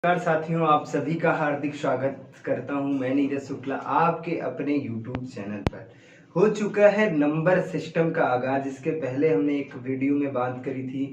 नमस्कार साथियों, आप सभी का हार्दिक स्वागत करता हूं। मैं नीरज शुक्ला आपके अपने YouTube चैनल पर। हो चुका है नंबर सिस्टम का आगाज। इसके पहले हमने एक वीडियो में बात करी थी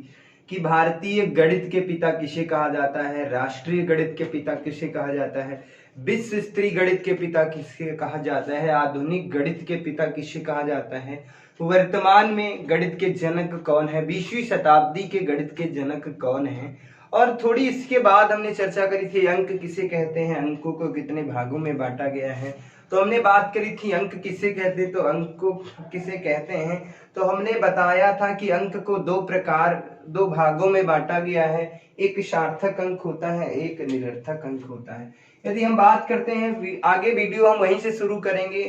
कि भारतीय गणित के पिता किसे कहा जाता है, राष्ट्रीय गणित के पिता किसे कहा जाता है, विश्व स्तरीय गणित के पिता किसे कहा जाता है, आधुनिक गणित के पिता किसे कहा जाता है, वर्तमान में गणित के जनक कौन है, 20वीं शताब्दी के गणित के जनक कौन है। और थोड़ी इसके बाद हमने चर्चा करी थी अंक किसे कहते हैं, अंकों को कितने भागों में बांटा गया है। तो हमने बात करी थी अंक किसे कहते हैं, तो अंक को किसे कहते हैं। तो हमने बताया था कि अंक को दो भागों में बांटा गया है। एक सार्थक अंक होता है, एक निरर्थक अंक होता है। यदि हम बात करते हैं आगे, वीडियो हम वहीं से शुरू करेंगे।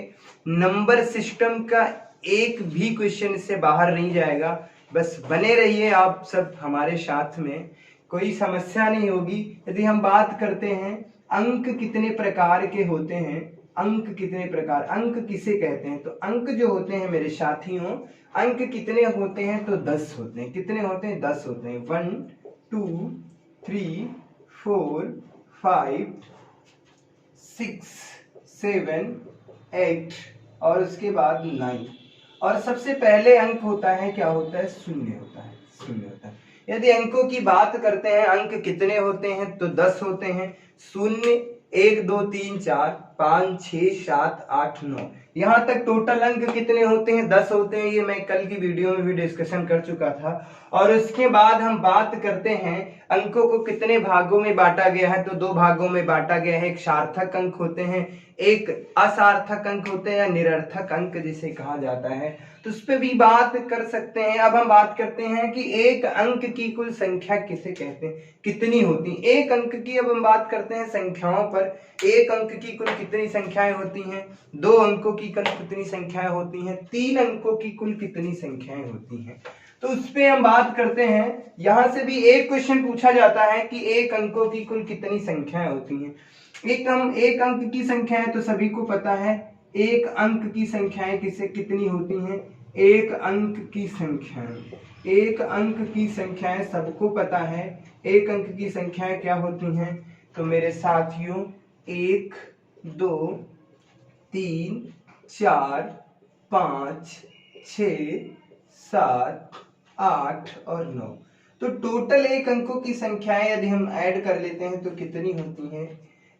नंबर सिस्टम का एक भी क्वेश्चन इससे बाहर नहीं जाएगा, बस बने रहिए आप सब हमारे साथ में, कोई समस्या नहीं होगी। यदि हम बात करते हैं अंक कितने प्रकार के होते हैं, अंक कितने प्रकार, अंक किसे कहते हैं, तो अंक जो होते हैं मेरे साथियों, अंक कितने होते हैं, तो 10 होते हैं। कितने होते हैं? 10 होते हैं। 1 2 3 4 5 6 7 8 और उसके बाद 9। और सबसे पहले अंक होता है, क्या होता है? शून्य होता है, शून्य होता है। यदि अंकों की बात करते हैं, अंक कितने होते हैं, तो 10 होते हैं। शून्य, 1 2 3 4 5 6 7 8 9, यहाँ तक टोटल अंक कितने होते हैं? 10 होते हैं। ये मैं कल की वीडियो में भी डिस्कशन कर चुका था। और उसके बाद हम बात करते हैं अंकों को कितने भागों में बांटा गया है, तो 2 भागों में बांटा गया है। एक सार्थक अंक होते हैं, एक असार्थक अंक होते हैं, निरर्थक अंक जिसे कहा जाता है। तो उस पर भी बात कर सकते हैं। अब हम बात करते हैं कि एक अंक की कुल संख्या किसे कहते हैं, कितनी होती है एक अंक की। अब हम बात करते हैं संख्याओं पर। एक अंक की कुल कितनी संख्याएं होती हैं, 2 अंकों की कुल कितनी संख्याएं होती हैं, 3 अंकों की कुल कितनी संख्याएं होती हैं। तो उस पे हम बात करते हैं। यहां से भी एक क्वेश्चन पूछा जाता है कि एक अंकों की कुल कितनी संख्याएं होती हैं। एक अंक की संख्या है तो सभी को पता है, एक अंक की संख्याएं कितनी होती हैं, एक अंक की संख्याएं, एक अंक की संख्याएं सबको पता है। एक अंक की संख्याएं क्या होती हैं, तो मेरे साथियों 1 2 3 4 5 6 7 8 और 9। तो टोटल एक अंकों की संख्याएं यदि हम ऐड कर लेते हैं तो कितनी होती हैं,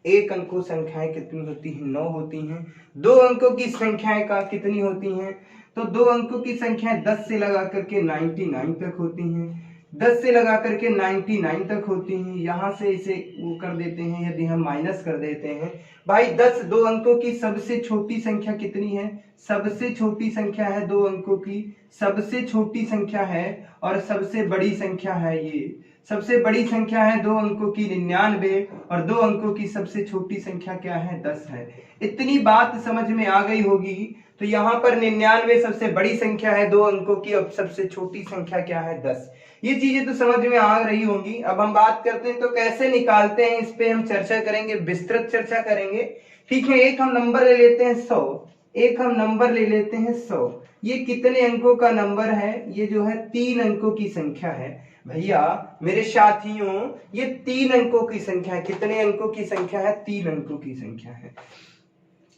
एक अंकों संख्याएं कितनी होती हैं, 9 होती हैं। 2 अंकों की संख्याएं का कितनी होती हैं, तो 2 अंकों की संख्याएं 10 से लगा करके 99 तक होती हैं। 10 से लगा करके 99 तक होती हैं। यहाँ से इसे वो कर देते हैं, यदि हम माइनस कर देते हैं भाई 10 2 अंकों की सबसे छोटी संख्या कितनी है, सबसे छोटी संख्या है 2 अंकों की, सबसे छोटी संख्या है। और सबसे बड़ी संख्या है, ये सबसे बड़ी संख्या है 2 अंकों की 99, और 2 अंकों की सबसे छोटी संख्या क्या है, 10 है। इतनी बात समझ में आ गई होगी। तो यहाँ पर 99 सबसे बड़ी संख्या है 2 अंकों की, अब सबसे छोटी संख्या क्या है, 10। ये चीजें तो समझ में आ रही होंगी। अब हम बात करते हैं तो कैसे निकालते हैं, इस पे हम चर्चा करेंगे, विस्तृत चर्चा करेंगे। ठीक है, एक हम नंबर ले लेते हैं 100, एक हम नंबर ले लेते हैं 100। ये कितने अंकों का नंबर है, ये जो है 3 अंकों की संख्या है। भैया मेरे साथियों, ये 3 अंकों की संख्या है। कितने अंकों की संख्या है, 3 अंकों की संख्या है।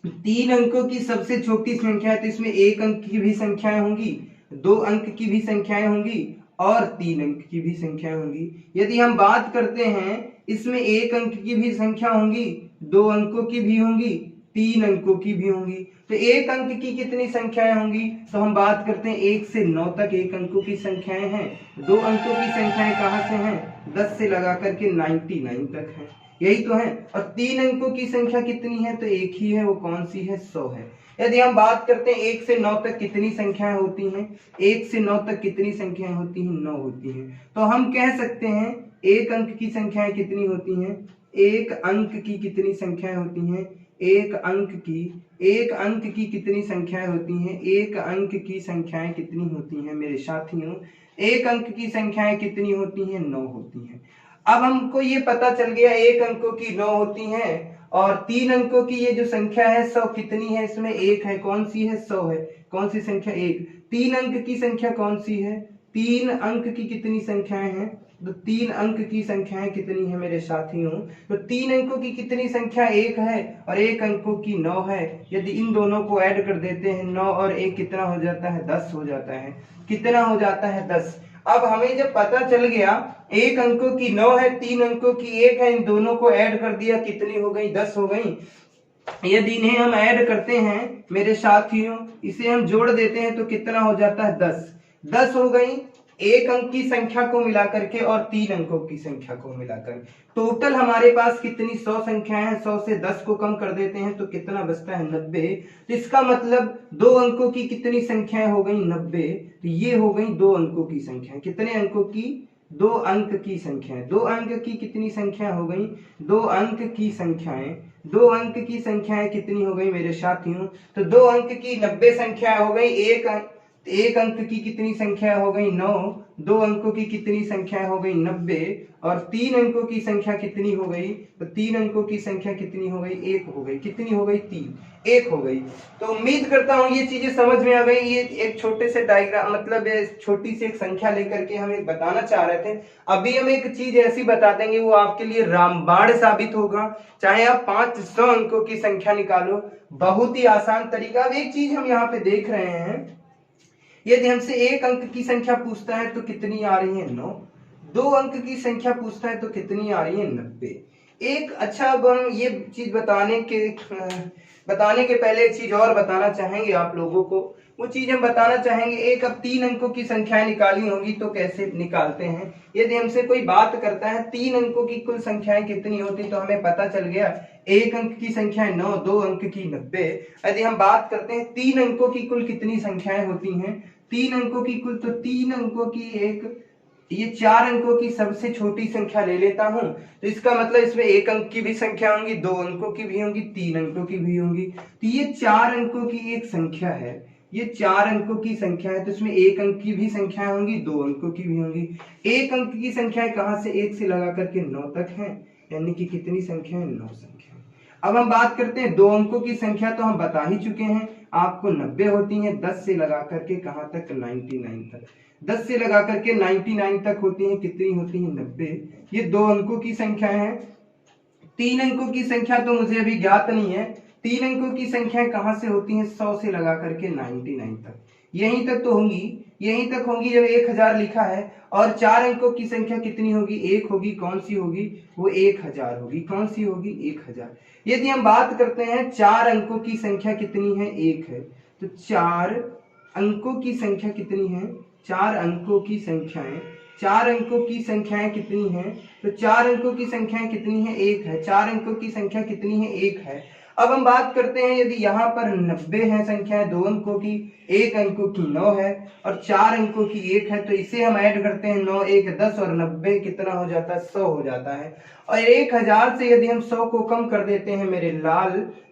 3 अंकों की सबसे छोटी संख्या है, तो इसमें 1 अंक की भी संख्याएं होंगी, 2 अंक की भी संख्याएं होंगी और 3 अंक की भी संख्याएं होंगी। यदि हम बात करते हैं, इसमें 1 अंक की भी संख्या होंगी, 2 अंकों की भी होंगी, 3 अंकों की भी होंगी। तो 1 अंक की कितनी संख्याएं होंगी, तो हम बात करते हैं 1 से 9 तक 1 अंकों की संख्याएं हैं। 2 अंकों की संख्याएं कहां से हैं, 10 से लगा करके 99 तक है, यही तो है। और 3 अंकों की संख्या कितनी है, तो एक ही है, वो कौन सी है, 100 है। यदि हम बात करते हैं 1 से 9 तक कितनी संख्याएं होती हैं, 1 से 9 तक कितनी संख्याएं होती हैं, 9 होती हैं। तो हम कह सकते हैं एक अंक की संख्याएं कितनी होती हैं, एक अंक की कितनी संख्याएं होती हैं, एक अंक की कितनी संख्याएं होती हैं, एक अंक की संख्याएं कितनी होती हैं मेरे साथियों, एक अंक की संख्याएं कितनी होती हैं, 9 होती हैं। अब हमको ये पता चल गया एक अंकों की 9 होती हैं, और 3 अंकों की ये जो संख्या है 100 कितनी है, इसमें एक है, कौन सी है, 100 है। कौन सी संख्या, एक। 3 अंक की संख्या कौन सी है, 3 अंक की कितनी संख्याएं हैं? तो 3 अंक की संख्याएं कितनी है मेरे साथियों? तो 3 अंकों की कितनी संख्या 1 है और 1 अंकों की 9 है। यदि इन दोनों को ऐड कर देते हैं 9 और 1 कितना हो जाता है? 10 हो जाता है। कितना हो जाता है? 10। अब हमें जब पता चल गया 1 अंकों की 9 है, 3 अंकों की 1 है, इन दोनों को ऐड कर दिया, कितनी हो गई? 10 हो गई। यदि इन्हें हम ऐड करते हैं मेरे साथियों, इसे हम जोड़ देते हैं तो कितना हो जाता है? 10। 10 हो गई 1 अंक की संख्या को मिलाकर के और 3 अंकों की संख्या को मिलाकर। टोटल हमारे पास कितनी 100 संख्याएं हैं। 100 से 10 को कम कर देते हैं तो कितना बचता है? 90। तो इसका मतलब 2 अंकों की कितनी संख्याएं हो गई? 90। तो ये हो गई 2 अंकों की संख्या। कितने अंकों की? 2 अंक की संख्याएं। 2 अंक की कितनी संख्या हो गई? 2 अंक की संख्याएं। 2 अंक की संख्याएं कितनी हो गई मेरे साथियों? तो 2 अंक की 90 संख्या हो गई। 1 अंक की कितनी संख्या हो गई? 9। 2 अंकों की कितनी संख्या हो गई? 90। और 3 अंकों की संख्या कितनी हो गई? तो 3 अंकों की संख्या कितनी हो गई? 1 हो गई। कितनी हो गई? 3। 1 हो गई। तो उम्मीद करता हूं ये चीजें समझ में आ गई। ये एक छोटे से डायग्राम, मतलब छोटी सी एक संख्या लेकर के हम एक बताना चाह रहे थे। अभी हम एक चीज ऐसी बता देंगे वो आपके लिए रामबाण साबित होगा। चाहे आप 500 अंकों की संख्या निकालो, बहुत ही आसान तरीका। अब एक चीज हम यहाँ पे देख रहे हैं, यदि हमसे 1 अंक की संख्या पूछता है तो कितनी आ रही है? 9। 2 अंक की संख्या पूछता है तो कितनी आ रही है? 90। एक अच्छा, अब हम ये चीज बताने के पहले एक चीज और बताना चाहेंगे आप लोगों को। वो चीज हम बताना चाहेंगे, एक अब 3 अंकों की संख्याएं निकाली होगी तो कैसे निकालते हैं। यदि हमसे कोई बात करता है 3 अंकों की कुल संख्याएं कितनी होती, तो हमें पता चल गया 1 अंक की संख्या 9, 2 अंक की 90। यदि हम बात करते हैं 3 अंकों की कुल कितनी संख्याएं होती हैं, 3 अंकों की कुल, तो 3 अंकों की ये 4 अंकों की सबसे छोटी संख्या ले लेता हूं, तो इसका मतलब इसमें 1 अंक की भी संख्या होंगी, 2 अंकों की भी होंगी, 3 अंकों की भी होंगी। तो ये 4 अंकों की एक संख्या है, ये 4 अंकों की संख्या है, तो इसमें 1 अंक की भी संख्या होंगी, 2 अंकों की भी होंगी। 1 अंक की संख्या कहां से? 1 से लगा करके 9 तक है, यानी कि कितनी संख्या है? 9 संख्या। अब हम बात करते हैं 2 अंकों की संख्या, तो हम बता ही चुके हैं आपको 90 होती है। 10 से लगा करके कहां तक? 99 तक। 10 से लगा करके 99 तक होती है, कितनी होती है? 90। ये 2 अंकों की संख्या है। 3 अंकों की संख्या तो मुझे अभी ज्ञात नहीं है। 3 अंकों की संख्या कहां से होती है? 100 से लगा करके 99 तक, यहीं तक तो होंगी, यहीं तक होंगी जब 1000 लिखा है। और 4 अंकों की संख्या कितनी होगी? 1 होगी। कौन सी होगी? वो 1000 होगी। कौन सी होगी? 1000। यदि हम बात करते हैं 4 अंकों की संख्या कितनी है? 1 है। तो 4 अंकों की संख्या कितनी है? 4 अंकों की संख्याएं, 4 अंकों की संख्याएं कितनी हैं? तो 4 अंकों की संख्याएं कितनी है? 1 है। 4 अंकों की संख्या कितनी है? 1 है। अब हम बात करते हैं, यदि यहाँ पर 90 है संख्या, 2 अंकों की, 1 अंकों की 9 है और 4 अंकों की 1 है, तो इसे हम ऐड करते हैं, 9 1 10 और 90 कितना हो जाता है? 100 हो जाता है। और 1000 से यदि हम 100 को कम कर देते हैं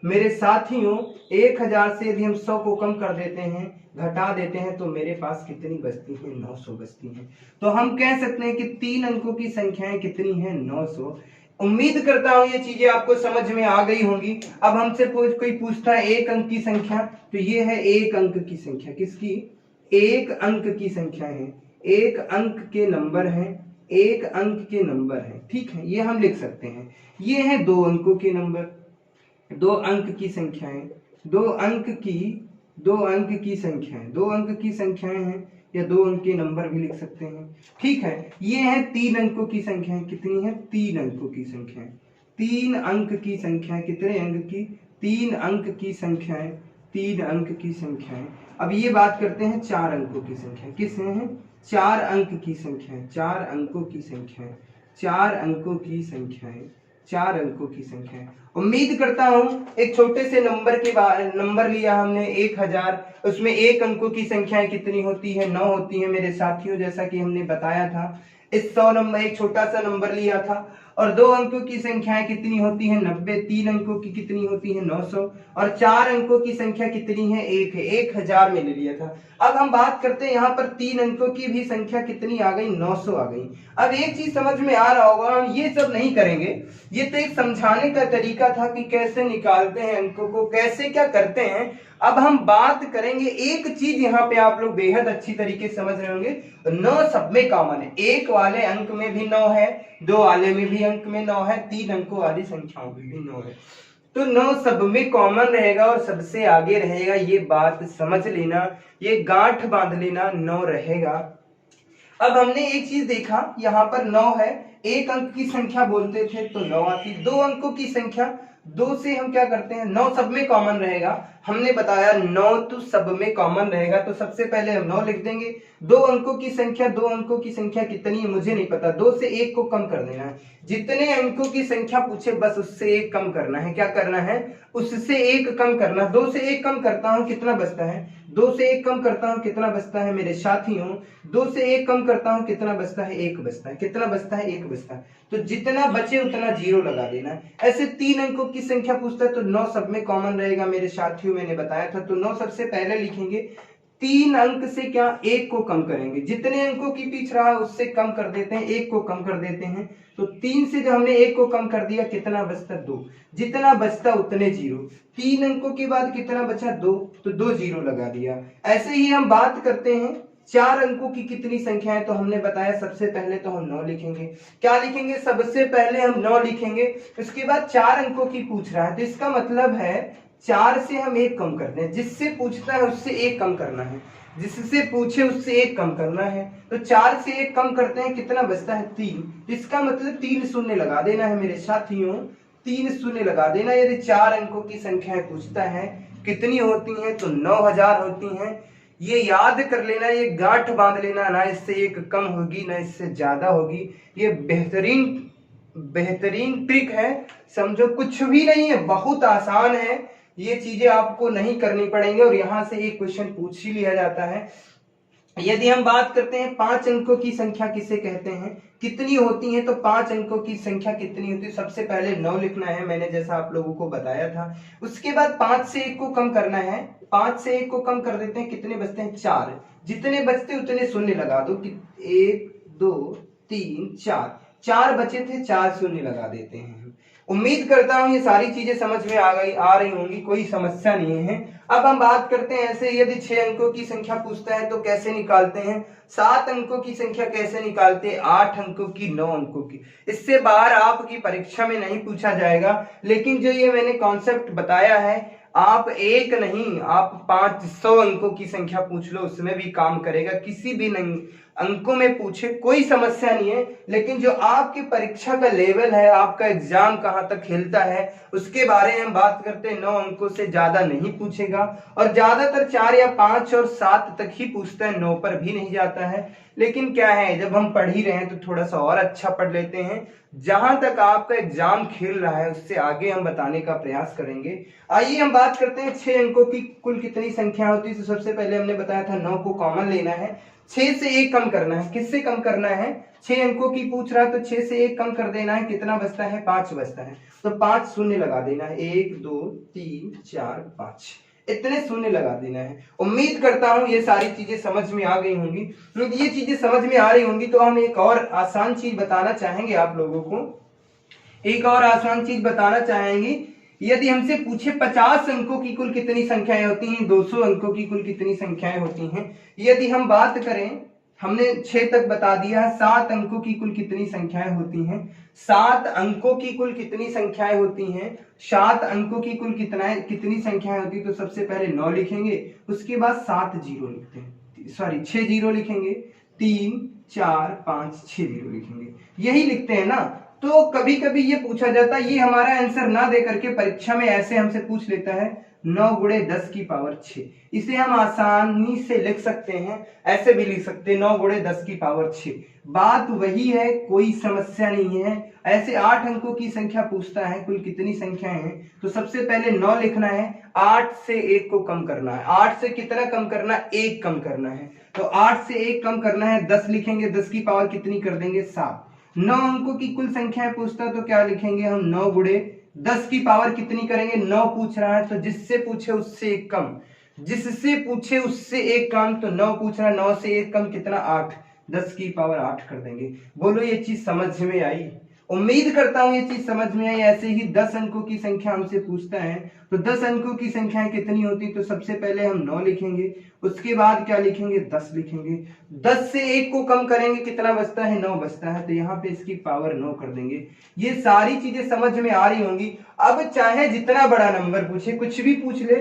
मेरे साथियों, 1000 से यदि हम 100 को कम कर देते हैं, घटा देते हैं, तो मेरे पास कितनी बचती है? 900 बचती हैं। तो हम कह सकते हैं कि 3 अंकों की संख्याएं कितनी है? 900। उम्मीद करता हूं ये चीजें आपको समझ में आ गई होंगी। अब हमसे कोई पूछता है 1 अंक की संख्या, तो ये है 1 अंक की संख्या। किसकी? 1 अंक की संख्या है, 1 अंक के नंबर है, 1 अंक के नंबर है, ठीक है, ये हम लिख सकते हैं। ये है 2 अंकों के नंबर, 2 अंक की संख्याएं, 2 अंक की संख्याएं, 2 अंक की संख्याएं हैं, या 2 अंक के नंबर भी लिख सकते हैं, ठीक है। ये है 3 अंकों की संख्याएं। कितनी है? 3 अंकों की संख्याएं। 3 अंक की संख्याएं, कितने अंक की? 3 अंक की संख्याएं, 3 अंक की संख्याएं। अब ये बात करते हैं 4 अंकों की संख्या। किस हैं? 4 अंक की संख्याएं, 4 अंकों की संख्याएं, 4 अंकों की संख्याएं, 4 अंकों की संख्या। उम्मीद करता हूं एक छोटे से नंबर लिया हमने 1000, उसमें 1 अंकों की संख्याएं कितनी होती है? 9 होती है मेरे साथियों, जैसा कि हमने बताया था। इस 100 नंबर, एक छोटा सा नंबर लिया था और 2 अंकों की संख्याएं कितनी होती है 90, 3 अंकों की कितनी होती है 900 और 4 अंकों की संख्या कितनी है 1 है, 1000 में ले लिया था। अब हम बात करते हैं यहाँ पर 3 अंकों की भी संख्या कितनी आ गई 900 आ गई। अब एक चीज समझ में आ रहा होगा, हम ये सब नहीं करेंगे, ये तो एक समझाने का तरीका था कि कैसे निकालते हैं अंकों को, कैसे क्या करते हैं। अब हम बात करेंगे एक चीज यहाँ पे आप लोग बेहद अच्छी तरीके से समझ रहे होंगे, 9 सब में कॉमन है, 1 वाले अंक में भी 9 है, 2 वाले में भी अंक में 9 है, 3 अंकों वाली संख्याओं में भी 9 है, तो 9 सब में कॉमन रहेगा और सबसे आगे रहेगा, ये बात समझ लेना, ये गांठ बांध लेना, 9 रहेगा। अब हमने एक चीज देखा, यहाँ पर 9 है, 1 अंक की संख्या बोलते थे तो 9 आती, 2 अंकों की संख्या, 2 से हम क्या करते हैं 9 सब में कॉमन रहेगा, हमने बताया 9 तो सब में कॉमन रहेगा, तो सबसे पहले हम 9 लिख देंगे। 2 अंकों की संख्या, 2 अंकों की संख्या कितनी है मुझे नहीं पता, 2 से 1 को कम कर देना है, जितने अंकों की संख्या पूछे बस उससे 1 कम करना है, क्या करना है उससे 1 कम करना। 2 से 1 कम करता हूं कितना बचता है, 2 से 1 कम करता हूं कितना बचता है मेरे साथियों, 2 से 1 कम करता हूं कितना बचता है 1 बचता है, कितना बचता है 1 बचता है, तो जितना बचे उतना 0 लगा देना है। ऐसे 3 अंकों की संख्या पूछता है तो 9 सब में कॉमन रहेगा मेरे साथियों, मैंने बताया था, तो 9 सबसे पहले लिखेंगे, 3 अंक से क्या 1 को कम करेंगे, जितने अंकों की पीछ रहा है उससे कम कर देते हैं, 1 को कम कर देते हैं, तो 3 से जब हमने 1 को कम कर दिया कितना बचता 2, जितना बचता उतने 0, 3 अंकों के बाद कितना बचा 2, तो 2 0 लगा दिया। ऐसे ही हम बात करते हैं 4 अंकों की कितनी संख्या है, तो हमने बताया सबसे पहले तो हम 9 लिखेंगे, क्या लिखेंगे सबसे पहले हम 9 लिखेंगे, उसके बाद 4 अंकों की पूछ रहा है, तो इसका मतलब है 4 से हम 1 कम करते हैं, जिससे पूछता है उससे 1 कम करना है, जिससे पूछे उससे 1 कम करना है, तो 4 से 1 कम करते हैं कितना बचता है 3, इसका मतलब 3 शून्य लगा देना है मेरे साथियों, 3 शून्य लगा देना। यदि 4 अंकों की संख्या पूछता है कितनी होती है तो 9000 होती हैं, ये याद कर लेना, ये गांठ बांध लेना, ना इससे 1 कम होगी ना इससे ज्यादा होगी, ये बेहतरीन ट्रिक है, समझो कुछ भी नहीं है, बहुत आसान है, ये चीजें आपको नहीं करनी पड़ेंगी और यहां से एक क्वेश्चन पूछ ही लिया जाता है। यदि हम बात करते हैं 5 अंकों की संख्या किसे कहते हैं, कितनी होती है, तो 5 अंकों की संख्या कितनी होती है, सबसे पहले 9 लिखना है, मैंने जैसा आप लोगों को बताया था, उसके बाद 5 से 1 को कम करना है, 5 से 1 को कम कर देते हैं, कितने बचते हैं 4, जितने बचते उतने शून्य लगा दो, 1 2 3 4, 4 बचे थे 4 शून्य लगा देते हैं। उम्मीद करता हूं ये सारी चीजें समझ में आ रही होंगी, कोई समस्या नहीं है। अब हम बात करते हैं ऐसे, यदि 6 अंकों की संख्या पूछता है तो कैसे निकालते हैं, 7 अंकों की संख्या कैसे निकालते हैं, 8 अंकों की, 9 अंकों की, इससे बाहर आपकी परीक्षा में नहीं पूछा जाएगा, लेकिन जो ये मैंने कॉन्सेप्ट बताया है, आप एक नहीं आप 500 अंकों की संख्या पूछ लो उसमें भी काम करेगा, किसी भी अंकों में पूछे कोई समस्या नहीं है, लेकिन जो आपकी परीक्षा का लेवल है, आपका एग्जाम कहां तक खेलता है उसके बारे में हम बात करते हैं। 9 अंकों से ज्यादा नहीं पूछेगा और ज्यादातर 4 या 5 और 7 तक ही पूछता है, 9 पर भी नहीं जाता है, लेकिन क्या है जब हम पढ़ ही रहे हैं तो थोड़ा सा और अच्छा पढ़ लेते हैं, जहां तक आपका एग्जाम खेल रहा है उससे आगे हम बताने का प्रयास करेंगे। आइए हम बात करते हैं 6 अंकों की कुल कितनी संख्या होती है, तो सबसे पहले हमने बताया था 9 को कॉमन लेना है, 6 से 1 कम करना है, किससे कम करना है, 6 अंकों की पूछ रहा है तो 6 से 1 कम कर देना है, कितना बचता है 5 बचता है, तो 5 शून्य लगा देना है, 1 2 3 4 5 इतने शून्य लगा देना है। उम्मीद करता हूं ये सारी चीजें समझ में आ गई होंगी, ये चीजें समझ में आ रही होंगी तो हम एक और आसान चीज बताना चाहेंगे आप लोगों को, एक और आसान चीज बताना चाहेंगे, यदि हमसे पूछे 50 अंकों की कुल कितनी संख्याएं होती हैं, 200 अंकों की कुल कितनी संख्याएं होती हैं, यदि हम बात करें, हमने 6 तक बता दिया, 7 अंकों की कुल कितनी संख्याएं होती हैं, 7 अंकों की कुल कितनी संख्याएं होती हैं, 7 अंकों की कुल कितनी संख्याएं होती है, तो सबसे पहले 9 लिखेंगे, उसके बाद 7 जीरो लिखते हैं, सॉरी 6 जीरो लिखेंगे, 3 4 5 6 जीरो लिखेंगे, यही लिखते हैं ना। तो कभी कभी ये पूछा जाता है, ये हमारा आंसर ना दे करके परीक्षा में ऐसे हमसे पूछ लेता है 9 गुणे 10 की पावर 6, इसे हम आसानी से लिख सकते हैं, ऐसे भी लिख सकते हैं 9 गुणे 10 की पावर 6, बात वही है, कोई समस्या नहीं है। ऐसे 8 अंकों की संख्या पूछता है कुल कितनी संख्याएं हैं, तो सबसे पहले 9 लिखना है, 8 से 1 को कम करना है, 8 से कितना कम करना है 1 कम करना है, तो 8 से 1 कम करना है, 10 लिखेंगे, 10 की पावर कितनी कर देंगे 7, 9 अंकों की कुल संख्या पूछता है तो क्या लिखेंगे हम, 9 गुणे 10 की पावर कितनी करेंगे, 9 पूछ रहा है तो जिससे पूछे उससे एक कम, जिससे पूछे उससे एक कम, तो 9 पूछ रहा है, 9 से एक कम कितना, 8, 10 की पावर 8 कर देंगे। बोलो ये चीज समझ में आई? उम्मीद करता हूं ये चीज समझ में आई। ऐसे ही 10 अंकों की संख्या हमसे पूछता है तो 10 अंकों की संख्या कितनी होती, तो सबसे पहले हम 9 लिखेंगे, उसके बाद क्या लिखेंगे, 10 लिखेंगे, 10 से 1 को कम करेंगे कितना बचता है, 9 बचता है, तो यहाँ पे इसकी पावर 9 कर देंगे। ये सारी चीजें समझ में आ रही होंगी। अब चाहे जितना बड़ा नंबर पूछे, कुछ भी पूछ ले,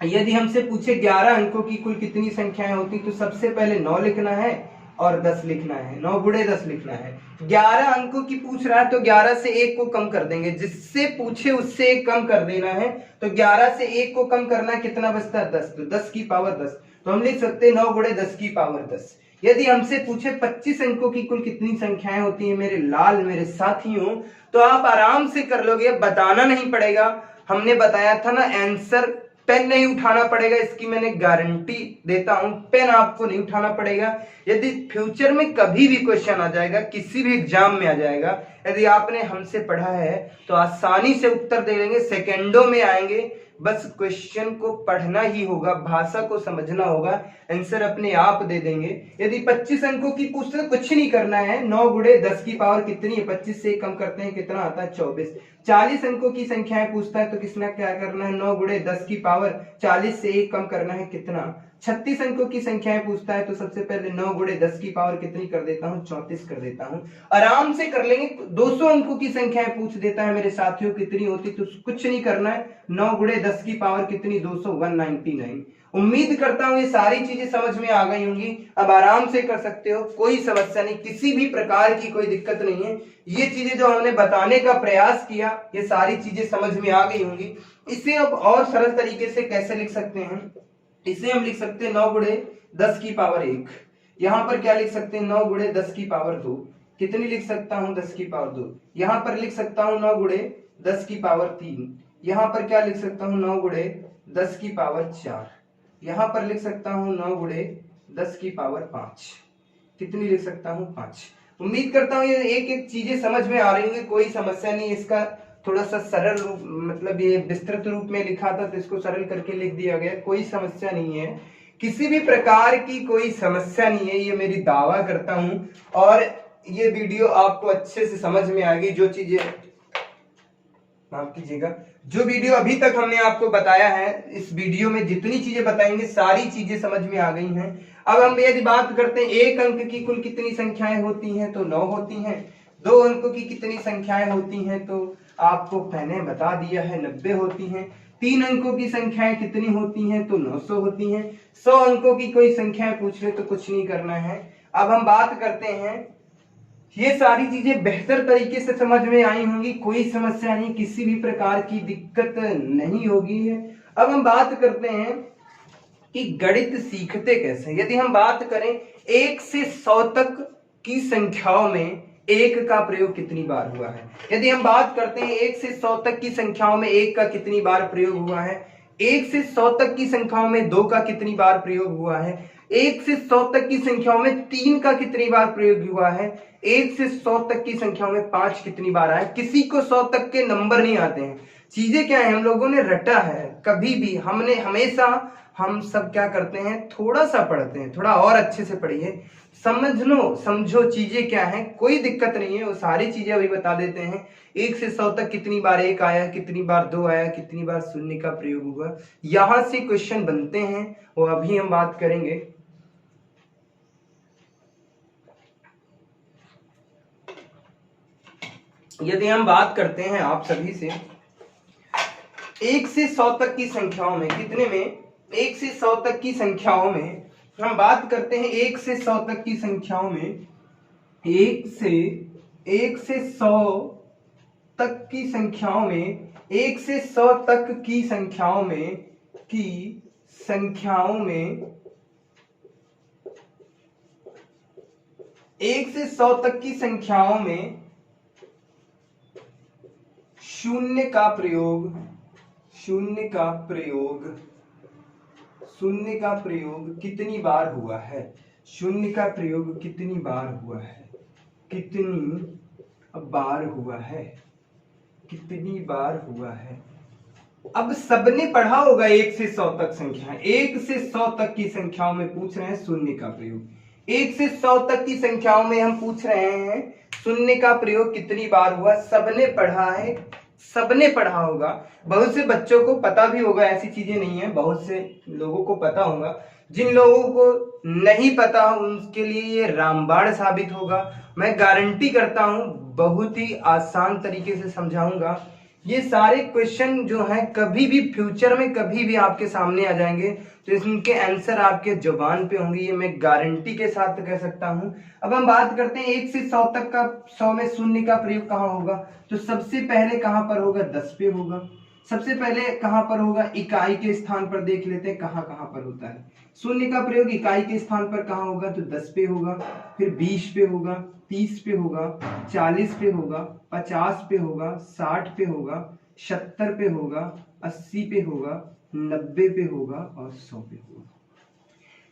यदि हमसे पूछे 11 अंकों की कुल कितनी संख्याएं होती, तो सबसे पहले 9 लिखना है और 10 लिखना है, 9 गुणे 10 लिखना है। 11 अंकों की पूछ रहा है तो 11 से 1 को कम कर देंगे, जिससे पूछे उससे 1 कम कर देना है, तो 11 से 1 को कम करना कितना बचता है, 10, तो 10 की पावर 10, तो हम लिख सकते हैं 9 गुणे 10 की पावर 10। यदि हमसे पूछे 25 अंकों की कुल कितनी संख्याएं होती है मेरे लाल मेरे साथियों, तो आप आराम से कर लोगे, बताना नहीं पड़ेगा। हमने बताया था ना, आंसर पेन नहीं उठाना पड़ेगा, इसकी मैंने गारंटी देता हूं, पेन आपको नहीं उठाना पड़ेगा। यदि फ्यूचर में कभी भी क्वेश्चन आ जाएगा, किसी भी एग्जाम में आ जाएगा, यदि आपने हमसे पढ़ा है तो आसानी से उत्तर दे लेंगे, सेकंडों में आएंगे। बस क्वेश्चन को पढ़ना ही होगा, भाषा को समझना होगा, आंसर अपने आप दे देंगे। यदि 25 अंकों की पूछते तो कुछ नहीं करना है, 9 गुणे 10 की पावर कितनी है, 25 से कम करते हैं कितना आता है, 24। 40 अंकों की संख्याएं पूछता है तो किसने क्या करना है, 9 गुणे 10 की पावर 40 से 1 कम करना है कितना। 36 अंकों की संख्याएं पूछता है तो सबसे पहले 9 गुणे 10 की पावर कितनी कर देता हूं, 34 कर देता हूं, आराम से कर लेंगे। 200 अंकों की संख्याएं पूछ देता है मेरे साथियों कितनी होती, तो कुछ नहीं करना है, 9 गुणे 10 की पावर कितनी, 200, 199। उम्मीद करता हूं ये सारी चीजें समझ में आ गई होंगी। अब आराम से कर सकते हो, कोई समस्या नहीं, किसी भी प्रकार की कोई दिक्कत नहीं है। ये चीजें जो हमने बताने का प्रयास किया, ये सारी चीजें समझ में आ गई होंगी। इसे अब और सरल तरीके से कैसे लिख सकते हैं, इसे हम लिख सकते हैं 9 गुणे 10 की पावर 1। यहां पर क्या लिख सकते हैं, 9 गुणे 10 की पावर 2। कितनी लिख सकता हूं, 10 की पावर 2। यहां पर लिख सकता हूं 9 गुणे 10 की पावर 3। यहां पर क्या लिख सकता हूं, 9 गुणे 10 की पावर 4। यहां पर लिख सकता हूं 9 गुणे 10 की पावर 5। कितनी लिख सकता हूं, 5। उम्मीद करता हूं ये एक एक चीजें समझ में आ रही होंगी, कोई समस्या नहीं। इसका थोड़ा सा सरल रूप, मतलब ये विस्तृत रूप में लिखा था तो इसको सरल करके लिख दिया गया, कोई समस्या नहीं है, किसी भी प्रकार की कोई समस्या नहीं है, ये मेरी दावा करता हूं। और ये वीडियो आपको अच्छे से समझ में आ गई, जो चीजें, माफ कीजिएगा, जो वीडियो अभी तक हमने आपको बताया है, इस वीडियो में जितनी चीजें बताएंगे सारी चीजें समझ में आ गई हैं। अब हम यदि बात करते हैं 1 अंक की कुल कितनी संख्याएं होती हैं, तो 9 होती हैं। 2 अंकों की कितनी संख्याएं होती हैं, तो आपको मैंने बता दिया है, 90 होती हैं। 3 अंकों की संख्याएं कितनी होती हैं, तो 900 होती हैं। 100 अंकों की कोई संख्याएं पूछ ले तो कुछ नहीं करना है। अब हम बात करते हैं, ये सारी चीजें बेहतर तरीके से समझ में आई होंगी, कोई समस्या नहीं, किसी भी प्रकार की दिक्कत नहीं होगी। अब हम बात करते हैं कि गणित सीखते कैसे। यदि हम बात करें 1 से 100 तक की संख्याओं में 1 का प्रयोग कितनी बार हुआ है, यदि हम बात करते हैं 1 से 100 तक की संख्याओं में 1 का कितनी बार प्रयोग हुआ है, 1 से 100 तक की संख्याओं में 2 का कितनी बार प्रयोग हुआ है, 1 से 100 तक की संख्याओं में 3 का कितनी बार प्रयोग हुआ है, 1 से 100 तक की संख्याओं में 5 कितनी बार आया। किसी को 100 तक के नंबर नहीं आते हैं। चीजें क्या है, हम लोगों ने रटा है, कभी भी हमने हमेशा, हम सब क्या करते हैं, थोड़ा सा पढ़ते हैं, थोड़ा और अच्छे से पढ़िए, समझ लो, समझो चीजें क्या है, कोई दिक्कत नहीं है, वो सारी चीजें अभी बता देते हैं। 1 से 100 तक कितनी बार 1 आया, कितनी बार 2 आया, कितनी बार शून्य का प्रयोग हुआ, यहां से क्वेश्चन बनते हैं, वो अभी हम बात करेंगे। यदि हम बात करते हैं आप सभी से 1 से 100 तक की संख्याओं में, कितने में, 1 से 100 तक की संख्याओं में हम बात करते हैं, 1 से 100 तक की संख्याओं में, 1 से 100 तक की संख्याओं में, 1 से 100 तक की संख्याओं में, 1 से 100 तक की संख्याओं में शून्य का प्रयोग कितनी बार हुआ है, शून्य का प्रयोग कितनी बार हुआ है, कितनी बार हुआ है, कितनी बार हुआ है। अब सबने पढ़ा होगा 1 से 100 तक संख्या, 1 से 100 तक की संख्याओं में पूछ रहे हैं शून्य का प्रयोग। 1 से 100 तक की संख्याओं में हम पूछ रहे हैं शून्य का प्रयोग कितनी बार हुआ। सबने पढ़ा है, सबने पढ़ा होगा। बहुत से बच्चों को पता भी होगा, ऐसी चीजें नहीं है, बहुत से लोगों को पता होगा। जिन लोगों को नहीं पता उनके लिए ये रामबाण साबित होगा। मैं गारंटी करता हूं बहुत ही आसान तरीके से समझाऊंगा। ये सारे क्वेश्चन जो हैं कभी भी फ्यूचर में कभी भी आपके सामने आ जाएंगे, तो इनके आंसर आपके जुबान पे होंगे, ये मैं गारंटी के साथ कह सकता हूं। अब हम बात करते हैं 1 से 100 तक का, 100 में शून्य का प्रयोग कहाँ होगा। तो सबसे पहले कहां पर होगा, 10 पे होगा। सबसे पहले कहां पर होगा, इकाई के स्थान पर देख लेते हैं कहां कहां पर होता है। शून्य का प्रयोग इकाई के स्थान पर कहां होगा, तो 10 पे होगा, फिर 20 पे होगा, 30 पे होगा, 40 पे होगा, 50 पे होगा, 60 पे होगा, 70 पे होगा, 80 पे होगा, 90 पे होगा और 100 पे होगा।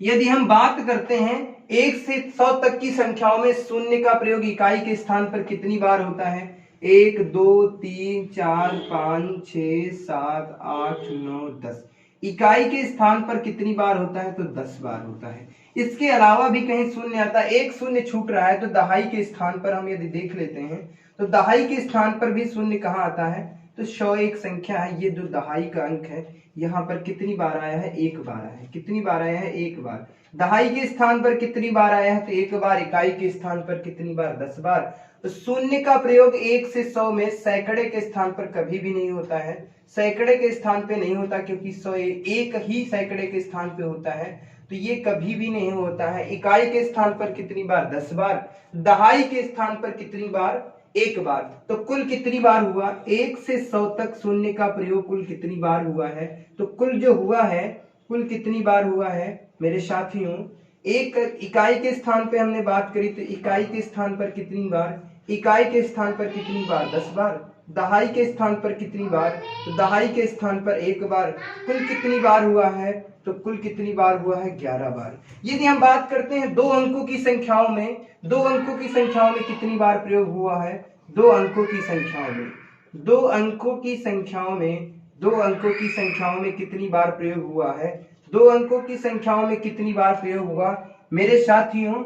यदि हम बात करते हैं 1 से 100 तक की संख्याओं में शून्य का प्रयोग इकाई के स्थान पर कितनी बार होता है। 1 2 3 4 5 6 7 8 9 10। इकाई के स्थान पर कितनी बार होता है, तो 10 बार होता है। इसके अलावा भी कहीं शून्य आता है, एक शून्य छूट रहा है, तो दहाई के स्थान पर हम यदि देख लेते हैं तो दहाई के स्थान पर भी शून्य कहाँ आता है, तो 100 एक संख्या है। ये जो दहाई का अंक है यहाँ पर कितनी बार आया है, एक बार आया है। कितनी बार आया है, एक बार। दहाई के स्थान पर कितनी बार आया है, तो एक बार। इकाई के स्थान पर कितनी बार, 10 बार। तो शून्य का प्रयोग 1 से 100 में सैकड़े के स्थान पर कभी भी नहीं होता है। सैकड़े के स्थान पे नहीं होता, क्योंकि 100 एक ही सैकड़े के स्थान पे होता है, तो ये कभी भी नहीं होता है। इकाई के स्थान पर कितनी बार, 10 बार। दहाई के स्थान पर कितनी बार, एक बार। तो कुल कितनी बार हुआ, 1 से 100 तक शून्य का प्रयोग कुल कितनी बार हुआ है, तो कुल जो हुआ है, कुल कितनी बार हुआ है मेरे साथियों। एक इकाई के स्थान पे हमने बात करी, तो इकाई के स्थान पर कितनी बार, इकाई के स्थान पर कितनी बार, 10 बार। दहाई के स्थान पर कितनी बार, तो दहाई के स्थान पर एक बार। कुल कितनी बार हुआ है, तो कुल कितनी बार हुआ है, 11 बार। यदि हम बात करते हैं दो अंकों की संख्याओं में, दो अंकों की संख्याओं में कितनी बार प्रयोग हुआ है, दो अंकों की संख्याओं में, दो अंकों की संख्याओं में, दो अंकों की संख्याओं में कितनी बार प्रयोग हुआ है, दो अंकों की संख्याओं में कितनी बार प्रयोग हुआ मेरे साथियों।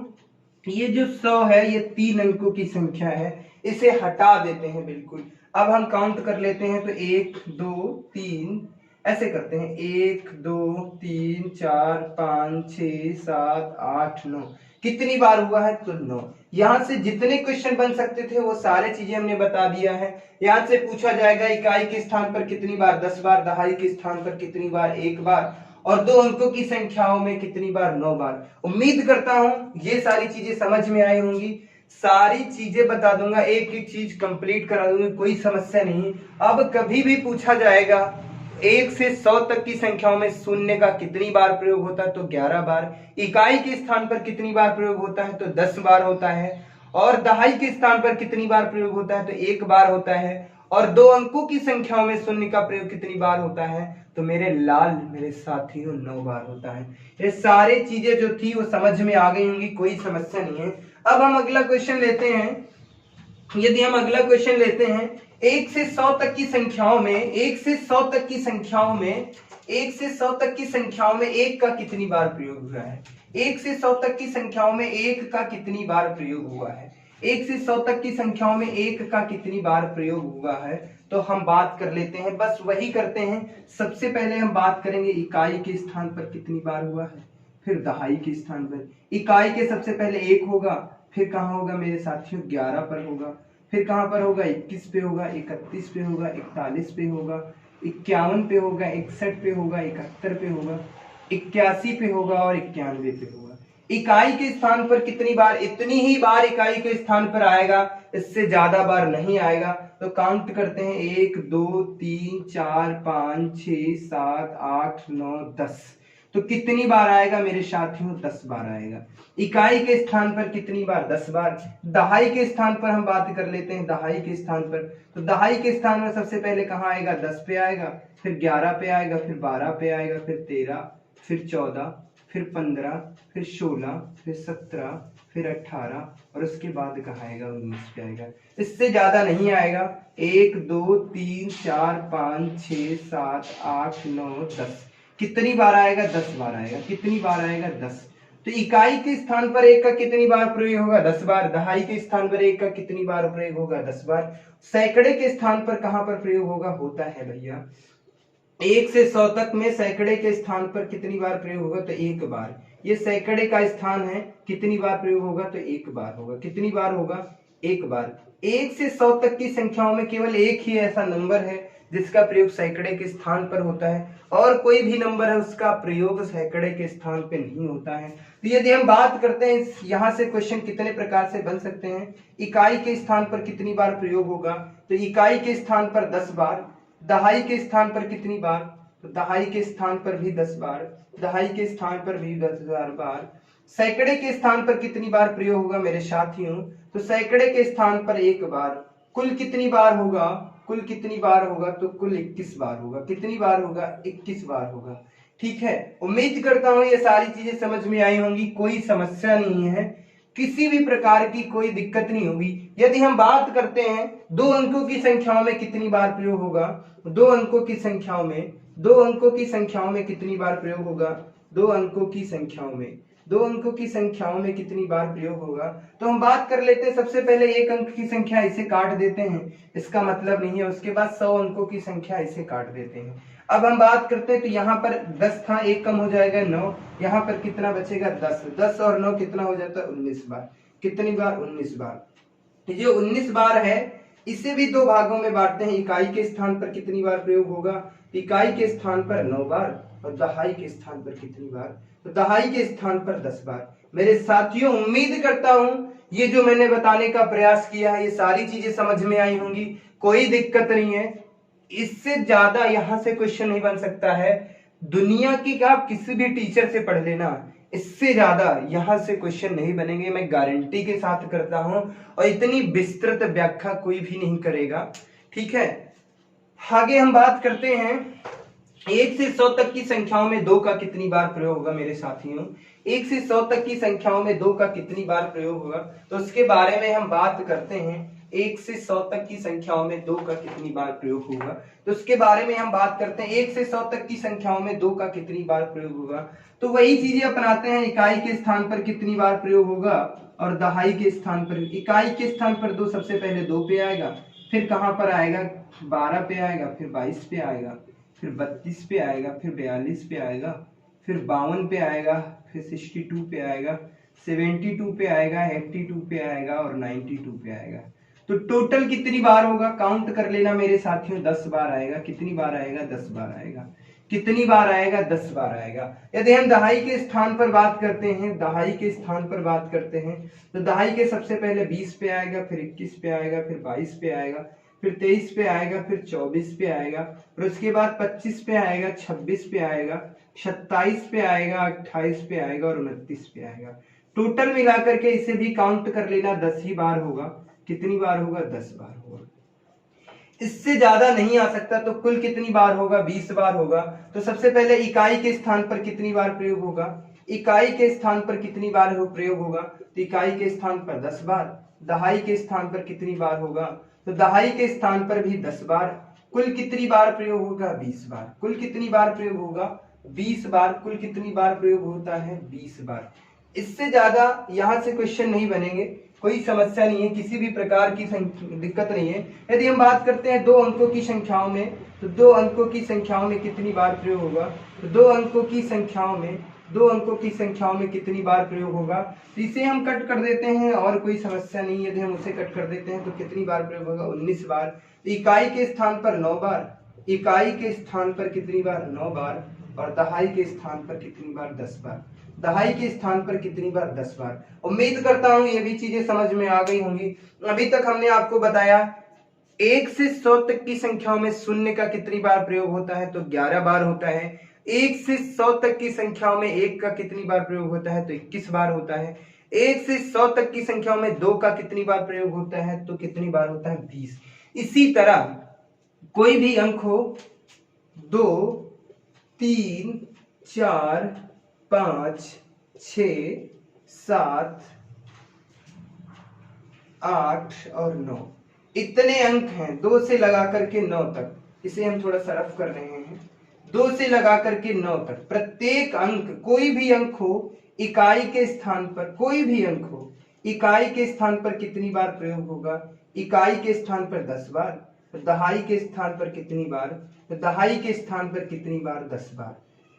ये जो 100 है ये 3 अंकों की संख्या है, इसे हटा देते हैं बिल्कुल। अब हम काउंट कर लेते हैं, तो 1 2 3 ऐसे करते हैं, 1 2 3 4 5 6 7 8 9। कितनी बार हुआ है, तो 9। यहां से जितने क्वेश्चन बन सकते थे वो सारे चीजें हमने बता दिया है। यहां से पूछा जाएगा इकाई के स्थान पर कितनी बार, 10 बार। दहाई के स्थान पर कितनी बार, एक बार। और दो अंकों की संख्याओं में कितनी बार, 9 बार। उम्मीद करता हूं ये सारी चीजें समझ में आई होंगी। सारी चीजें बता दूंगा, एक एक चीज कंप्लीट करा दूंगा, कोई समस्या नहीं। अब कभी भी पूछा जाएगा 1 से 100 तक की संख्याओं में शून्य का कितनी बार प्रयोग होता है, तो 11 बार। इकाई के स्थान पर कितनी बार प्रयोग होता है, तो 10 बार होता है। और दहाई के स्थान पर कितनी बार प्रयोग होता है, तो एक बार होता है। और दो अंकों की संख्याओं में शून्य का प्रयोग कितनी बार होता है, तो मेरे लाल मेरे साथियों 9 बार होता है। ये सारी चीजें जो थी वो समझ में आ गई होंगी, कोई समस्या नहीं है। अब हम अगला क्वेश्चन लेते हैं। यदि हम अगला क्वेश्चन लेते हैं, 1 से 100 तक की संख्याओं में, 1 से 100 तक की संख्याओं में, 1 से 100 तक की संख्याओं में 1 का कितनी बार प्रयोग हुआ है। 1 से 100 तक की संख्याओं में 1 का कितनी बार प्रयोग हुआ है। 1 से 100 तक की संख्याओं में 1 का कितनी बार प्रयोग हुआ है, तो हम बात कर लेते हैं, बस वही करते हैं। सबसे पहले हम बात करेंगे इकाई के स्थान पर कितनी बार हुआ है, फिर दहाई के स्थान पर। इकाई के सबसे पहले 1 होगा, फिर कहाँ होगा मेरे साथियों, 11 पर होगा। फिर कहाँ पर होगा, 21 पे होगा, 31 पे होगा, 41 पे होगा, 51 पे होगा, 61 पे होगा, 71 पे होगा, 81 पे होगा और 91 पे होगा। इकाई के स्थान पर कितनी बार, इतनी ही बार इकाई के स्थान पर आएगा, इससे ज्यादा बार नहीं आएगा। तो काउंट करते हैं, 1 2 3 4 5 6 7 8 9 10। तो कितनी बार आएगा मेरे साथियों, 10 बार आएगा। इकाई के स्थान पर कितनी बार, 10 बार। दहाई के स्थान पर हम बात कर लेते हैं, दहाई के स्थान पर। तो दहाई के स्थान में सबसे पहले कहाँ आएगा, 10 पे आएगा, फिर 11 पे आएगा, फिर 12 पे आएगा, फिर 13, फिर 14, फिर 15, फिर 16, फिर 17, फिर 18 और उसके बाद कहाँ आएगा 19 पे आएगा। इससे ज्यादा नहीं आएगा। 1 2 3 4 5 6 7 8 9 10। कितनी बार आएगा? 10 बार आएगा। कितनी बार आएगा? 10। तो इकाई के स्थान पर 1 का कितनी बार प्रयोग होगा? 10 बार। दहाई के स्थान पर 1 का कितनी बार प्रयोग होगा? 10 बार। सैकड़े के स्थान पर कहां पर प्रयोग होगा? होता है भैया 1 से 100 तक में सैकड़े के स्थान पर कितनी बार प्रयोग होगा? तो 1 बार। ये सैकड़े का स्थान है, कितनी बार प्रयोग होगा? तो 1 बार होगा। कितनी बार होगा? 1 बार। 1 से 100 तक की संख्याओं में केवल एक ही ऐसा नंबर है जिसका प्रयोग सैकड़े के स्थान पर होता है, और कोई भी नंबर है उसका प्रयोग सैकड़े के स्थान पर नहीं होता है। तो यदि हम बात करते हैं यहाँ से क्वेश्चन कितने प्रकार से बन सकते हैं। इकाई के स्थान पर कितनी बार प्रयोग होगा? तो इकाई के स्थान पर 10 बार। दहाई के स्थान पर कितनी बार? तो दहाई के स्थान पर भी 10 बार। दहाई के स्थान पर भी 10,000 बार। सैकड़े के स्थान पर कितनी बार प्रयोग होगा मेरे साथियों? तो सैकड़े के स्थान पर 1 बार। कुल कितनी बार होगा? कुल कितनी बार होगा? तो कुल 21 बार होगा। कितनी बार होगा? 21 बार होगा। ठीक है, उम्मीद करता हूं ये सारी चीजें समझ में आई होंगी, कोई समस्या नहीं है, किसी भी प्रकार की कोई दिक्कत नहीं होगी। यदि हम बात करते हैं 2 अंकों की संख्याओं में कितनी बार प्रयोग होगा? 2 अंकों की संख्याओं में, 2 अंकों की संख्याओं में कितनी बार प्रयोग होगा? 2 अंकों की संख्याओं में, 2 अंकों की संख्याओं में कितनी बार प्रयोग होगा? तो हम बात कर लेते हैं सबसे पहले 1 अंक की संख्या, इसे काट देते हैं, इसका मतलब नहीं है। उसके बाद 100 अंकों की संख्या, इसे काट देते हैं। अब हम बात करते हैं तो यहाँ पर 10 था, 1 कम हो जाएगा 9। यहाँ पर कितना बचेगा? 10। 10 और 9 कितना हो जाता है? 19 बार। कितनी बार? 19 बार। जो 19 बार है इसे भी 2 भागों में बांटते हैं। इकाई के स्थान पर कितनी बार प्रयोग होगा? इकाई के स्थान पर 9 बार, और दहाई के स्थान पर कितनी बार? तो दहाई के स्थान पर 10 बार। मेरे साथियों, उम्मीद करता हूं ये जो मैंने बताने का प्रयास किया है ये सारी चीजें समझ में आई होंगी, कोई दिक्कत नहीं है। इससे ज्यादा यहां से क्वेश्चन नहीं बन सकता है। दुनिया की आप किसी भी टीचर से पढ़ लेना, इससे ज्यादा यहां से क्वेश्चन नहीं बनेंगे, मैं गारंटी के साथ करता हूं। और इतनी विस्तृत व्याख्या कोई भी नहीं करेगा। ठीक है, आगे हम बात करते हैं 1 से 100 तक की संख्याओं में 2 का कितनी बार प्रयोग होगा मेरे साथियों? 1 से 100 तक की संख्याओं में 2 का कितनी बार प्रयोग होगा, तो उसके बारे में हम बात करते हैं। 1 से 100 तक की संख्याओं में 2 का कितनी बार प्रयोग होगा, तो उसके बारे में हम बात करते हैं। 1 से 100 तक की संख्याओं में 2 का कितनी बार प्रयोग होगा, तो वही चीजें अपनाते हैं। इकाई के स्थान पर कितनी बार प्रयोग होगा, और दहाई के स्थान पर। इकाई के स्थान पर 2 सबसे पहले 2 पे आएगा, फिर कहां पर आएगा? 12 पे आएगा, फिर 22 पे आएगा, फिर 32 पे आएगा, फिर 42 पे आएगा, फिर 52 पे आएगा, फिर 62 पे आएगा, 72 पे आएगा, 82 पे आएगा, और 92 पे आएगा। तो टोटल कितनी बार होगा? काउंट कर लेना मेरे साथियों, 10 बार आएगा। कितनी बार आएगा? 10 बार आएगा। कितनी बार आएगा? 10 बार आएगा। यदि हम दहाई के स्थान पर बात करते हैं, दहाई के स्थान पर बात करते हैं, तो दहाई के सबसे पहले 20 पे आएगा, फिर 21 पे आएगा, फिर 22 पे आएगा, फिर 23 पे आएगा, फिर 24 पे आएगा, और उसके बाद 25 पे आएगा, 26 पे आएगा, 27 पे आएगा, 28 पे आएगा, और 29 पे आएगा। टोटल मिलाकर के इसे भी काउंट कर लेना, 10 ही बार होगा। कितनी बार होगा? 10 बार होगा। इससे ज्यादा नहीं आ सकता। तो कुल कितनी बार होगा? 20 बार होगा। तो सबसे पहले इकाई के स्थान पर कितनी बार प्रयोग होगा? इकाई के स्थान पर कितनी बार प्रयोग होगा? तो इकाई के स्थान पर 10 बार। दहाई के स्थान पर कितनी बार होगा? तो दहाई के स्थान पर भी 10 बार। कुल कितनी बार प्रयोग होगा? 20 बार। कुल कितनी बार प्रयोग होगा? 20 बार। कुल कितनी बार प्रयोग होता है? 20 बार। इससे ज्यादा यहां से क्वेश्चन नहीं बनेंगे, कोई समस्या नहीं है, किसी भी प्रकार की दिक्कत नहीं है। यदि हम बात करते हैं 2 अंकों की संख्याओं में, तो 2 अंकों की संख्याओं में कितनी बार प्रयोग होगा? तो 2 अंकों की संख्याओं में, 2 अंकों की संख्याओं में कितनी बार प्रयोग होगा? तो इसे हम कट कर देते हैं और कोई समस्या नहीं। यदि हम उसे कट कर देते हैं तो कितनी बार प्रयोग होगा? 19 बार। तो इकाई के स्थान पर 9 बार, इकाई के स्थान पर कितनी बार? 9 बार। और दहाई के स्थान पर कितनी बार? 10 बार। दहाई के स्थान पर कितनी बार? 10 बार। उम्मीद करता हूं ये भी चीजें समझ में आ गई होंगी। अभी तक हमने आपको बताया 1 से 100 तक की संख्याओं में शून्य का कितनी बार प्रयोग होता है? तो 11 बार होता है। 1 से 100 तक की संख्याओं में 1 का कितनी बार प्रयोग होता है? तो 21 बार होता है। 1 से 100 तक की संख्याओं में 2 का कितनी बार प्रयोग होता है? तो कितनी बार होता है? 20। इसी तरह कोई भी अंक हो, 2 3 4 5 6 7 8 और 9 इतने अंक हैं, 2 से लगा करके 9 तक। इसे हम थोड़ा सा रफ कर रहे हैं। 2 से लगा करके 9 तक प्रत्येक अंक, कोई भी अंक हो इकाई के स्थान पर, कोई भी अंक हो इकाई के स्थान पर कितनी बार प्रयोग होगा? इकाई के स्थान पर 10 बार। दहाई के स्थान पर कितनी बार? दहाई के स्थान पर कितनी बार? 10 बार।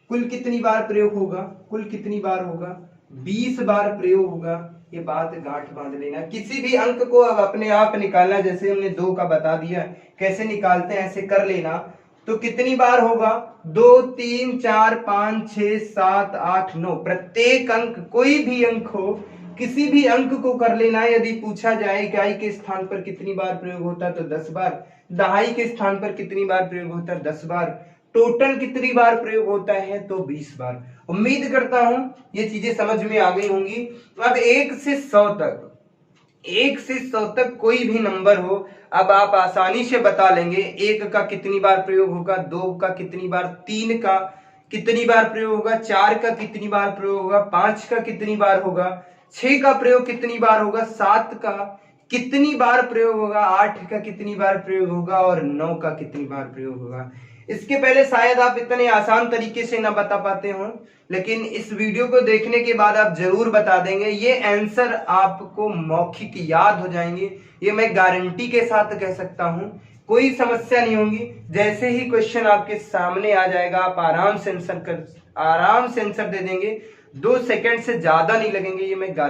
कुल कितनी बार प्रयोग होगा? कुल कितनी बार होगा? 20 बार प्रयोग होगा। ये बात गांठ बांध लेना। किसी भी अंक को अब अपने आप निकालना, जैसे हमने 2 का बता दिया कैसे निकालते हैं, ऐसे कर लेना। तो कितनी बार होगा? 2 3 4 5 6 7 8 9। प्रत्येक अंक, कोई भी अंक हो, किसी भी अंक को कर लेना है। यदि पूछा जाए इकाई के स्थान पर कितनी बार प्रयोग होता है तो 10 बार, दहाई के स्थान पर कितनी बार प्रयोग होता है 10 बार, टोटल कितनी बार प्रयोग होता है तो 20 बार। उम्मीद करता हूं ये चीजें समझ में आ गई होंगी। अब 1 से 100 तक, 1 से 100 तक कोई भी नंबर हो, अब आप आसानी से बता लेंगे 1 का कितनी बार प्रयोग होगा, 2 का कितनी बार, 3 का कितनी बार प्रयोग होगा, 4 का कितनी बार प्रयोग होगा, 5 का कितनी बार होगा, 6 का प्रयोग कितनी बार होगा, 7 का कितनी बार प्रयोग होगा, 8 का कितनी बार प्रयोग होगा और 9 का कितनी बार प्रयोग होगा। इसके पहले शायद आप इतने आसान तरीके से ना बता पाते हो, लेकिन इस वीडियो को देखने के बाद आप जरूर बता देंगे। ये आंसर आपको मौखिक याद हो जाएंगे, ये मैं गारंटी के साथ कह सकता हूं। कोई समस्या नहीं होगी। जैसे ही क्वेश्चन आपके सामने आ जाएगा आप आराम से आंसर दे देंगे। 2 सेकंड से ज्यादा नहीं लगेंगे, ये मैं गारंटी